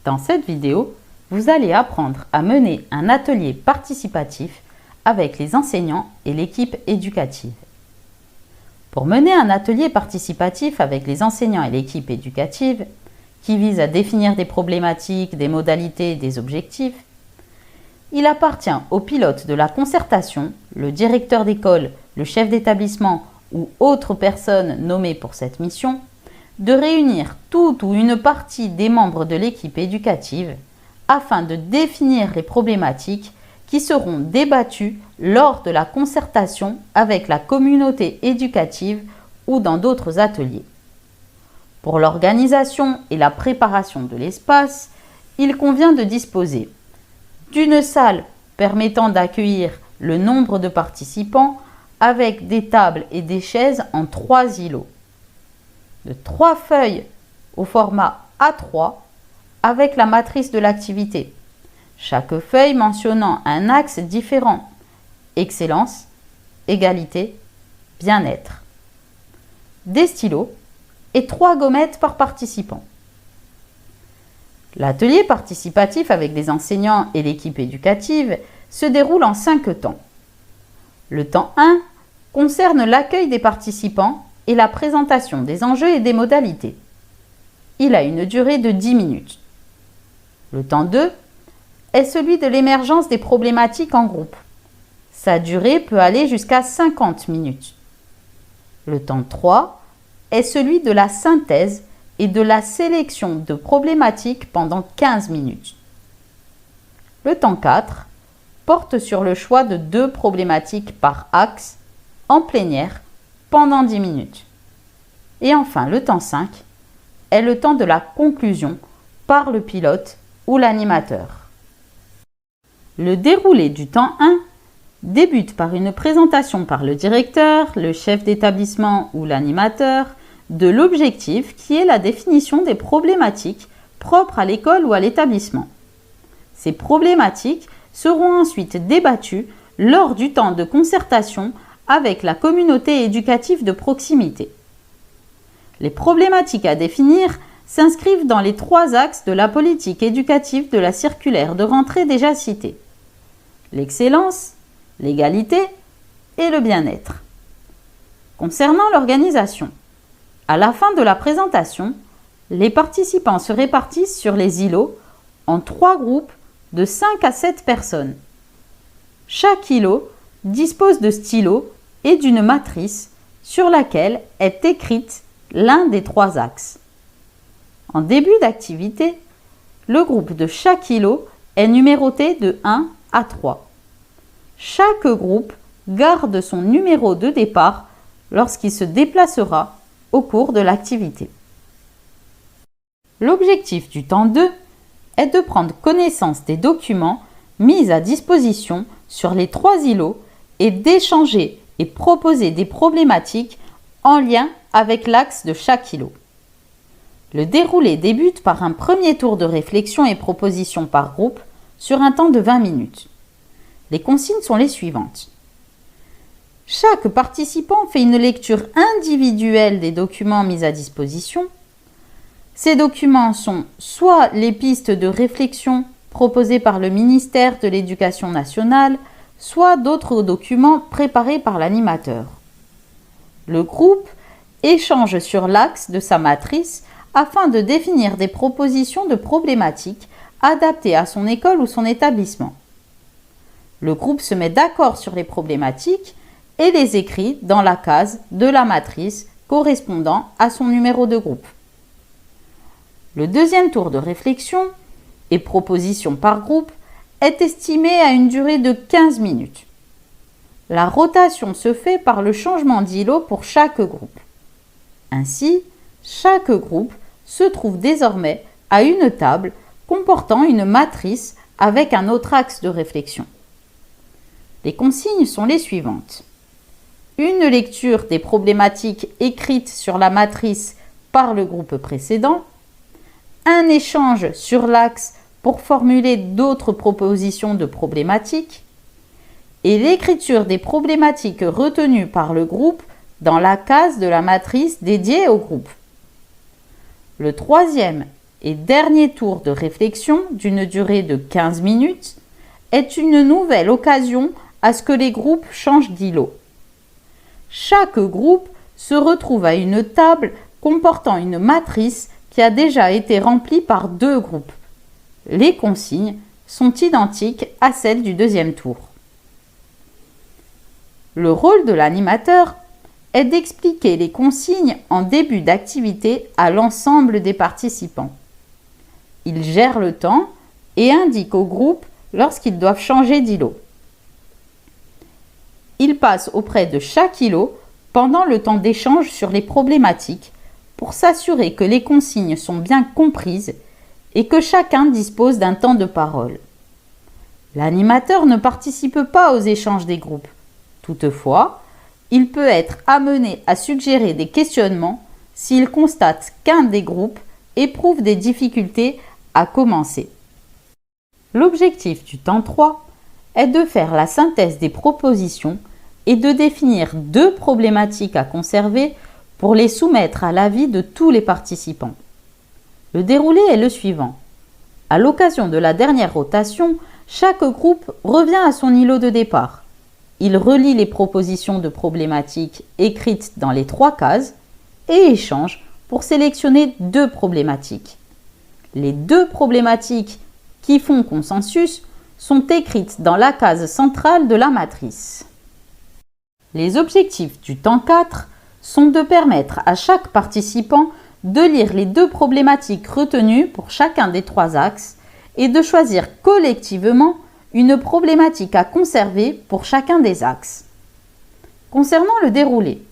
Dans cette vidéo, vous allez apprendre à mener un atelier participatif avec les enseignants et l'équipe éducative. Pour mener un atelier participatif avec les enseignants et l'équipe éducative, qui vise à définir des problématiques, des modalités et des objectifs, il appartient au pilote de la concertation, le directeur d'école, le chef d'établissement ou autre personne nommée pour cette mission, de réunir tout ou une partie des membres de l'équipe éducative afin de définir les problématiques qui seront débattues lors de la concertation avec la communauté éducative ou dans d'autres ateliers. Pour l'organisation et la préparation de l'espace, il convient de disposer d'une salle permettant d'accueillir le nombre de participants avec des tables et des chaises en 3 îlots, de 3 feuilles au format A3 avec la matrice de l'activité, chaque feuille mentionnant un axe différent: excellence, égalité, bien-être, des stylos et 3 gommettes par participant. L'atelier participatif avec les enseignants et l'équipe éducative se déroule en 5 temps. Le temps 1 concerne l'accueil des participants et la présentation des enjeux et des modalités. Il a une durée de 10 minutes. Le temps 2 est celui de l'émergence des problématiques en groupe. Sa durée peut aller jusqu'à 50 minutes. Le temps 3 est celui de la synthèse et de la sélection de problématiques pendant 15 minutes. Le temps 4 porte sur le choix de 2 problématiques par axe en plénière pendant 10 minutes. Et enfin, le temps 5 est le temps de la conclusion par le pilote ou l'animateur. Le déroulé du temps 1 débute par une présentation par le directeur, le chef d'établissement ou l'animateur de l'objectif qui est la définition des problématiques propres à l'école ou à l'établissement. Ces problématiques seront ensuite débattues lors du temps de concertation avec la communauté éducative de proximité. Les problématiques à définir s'inscrivent dans les 3 axes de la politique éducative de la circulaire de rentrée déjà citée: l'excellence, l'égalité et le bien-être. Concernant l'organisation, à la fin de la présentation, les participants se répartissent sur les îlots en 3 groupes de 5 à 7 personnes. Chaque îlot dispose de stylos et d'une matrice sur laquelle est écrite l'un des 3 axes. En début d'activité, le groupe de chaque îlot est numéroté de 1 à 3. Chaque groupe garde son numéro de départ lorsqu'il se déplacera au cours de l'activité. L'objectif du temps 2 est de prendre connaissance des documents mis à disposition sur les 3 îlots et d'échanger et proposer des problématiques en lien avec l'axe de chaque îlot. Le déroulé débute par un premier tour de réflexion et proposition par groupe sur un temps de 20 minutes. Les consignes sont les suivantes. Chaque participant fait une lecture individuelle des documents mis à disposition. Ces documents sont soit les pistes de réflexion proposées par le ministère de l'Éducation nationale, soit d'autres documents préparés par l'animateur. Le groupe échange sur l'axe de sa matrice afin de définir des propositions de problématiques adaptées à son école ou son établissement. Le groupe se met d'accord sur les problématiques et les écrit dans la case de la matrice correspondant à son numéro de groupe. Le deuxième tour de réflexion et proposition par groupe est estimé à une durée de 15 minutes. La rotation se fait par le changement d'îlot pour chaque groupe. Ainsi, chaque groupe se trouve désormais à une table comportant une matrice avec un autre axe de réflexion. Les consignes sont les suivantes. Une lecture des problématiques écrites sur la matrice par le groupe précédent, un échange sur l'axe pour formuler d'autres propositions de problématiques et l'écriture des problématiques retenues par le groupe dans la case de la matrice dédiée au groupe. Le troisième et dernier tour de réflexion d'une durée de 15 minutes est une nouvelle occasion à ce que les groupes changent d'îlot. Chaque groupe se retrouve à une table comportant une matrice qui a déjà été remplie par 2 groupes. Les consignes sont identiques à celles du deuxième tour. Le rôle de l'animateur est d'expliquer les consignes en début d'activité à l'ensemble des participants. Il gère le temps et indique au groupe lorsqu'ils doivent changer d'îlot. Il passe auprès de chaque îlot pendant le temps d'échange sur les problématiques pour s'assurer que les consignes sont bien comprises et que chacun dispose d'un temps de parole. L'animateur ne participe pas aux échanges des groupes. Toutefois, il peut être amené à suggérer des questionnements s'il constate qu'un des groupes éprouve des difficultés à commencer. L'objectif du temps 3 est de faire la synthèse des propositions et de définir 2 problématiques à conserver pour les soumettre à l'avis de tous les participants. Le déroulé est le suivant. À l'occasion de la dernière rotation, chaque groupe revient à son îlot de départ. Il relit les propositions de problématiques écrites dans les 3 cases et échange pour sélectionner 2 problématiques. Les 2 problématiques qui font consensus sont écrites dans la case centrale de la matrice. Les objectifs du temps 4 sont de permettre à chaque participant de lire les 2 problématiques retenues pour chacun des 3 axes et de choisir collectivement une problématique à conserver pour chacun des axes. Concernant le déroulé,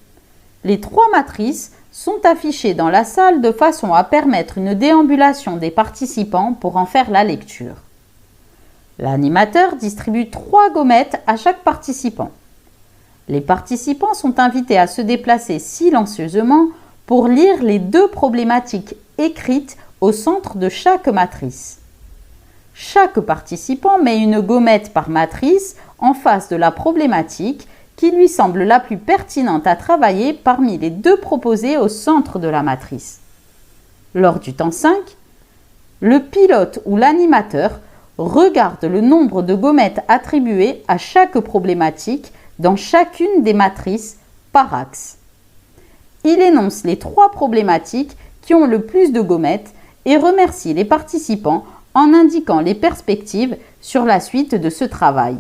les 3 matrices sont affichées dans la salle de façon à permettre une déambulation des participants pour en faire la lecture. L'animateur distribue 3 gommettes à chaque participant. Les participants sont invités à se déplacer silencieusement pour lire les 2 problématiques écrites au centre de chaque matrice. Chaque participant met une gommette par matrice en face de la problématique qui lui semble la plus pertinente à travailler parmi les 2 proposées au centre de la matrice. Lors du temps 5, le pilote ou l'animateur regarde le nombre de gommettes attribuées à chaque problématique dans chacune des matrices par axe. Il énonce les 3 problématiques qui ont le plus de gommettes et remercie les participants en indiquant les perspectives sur la suite de ce travail.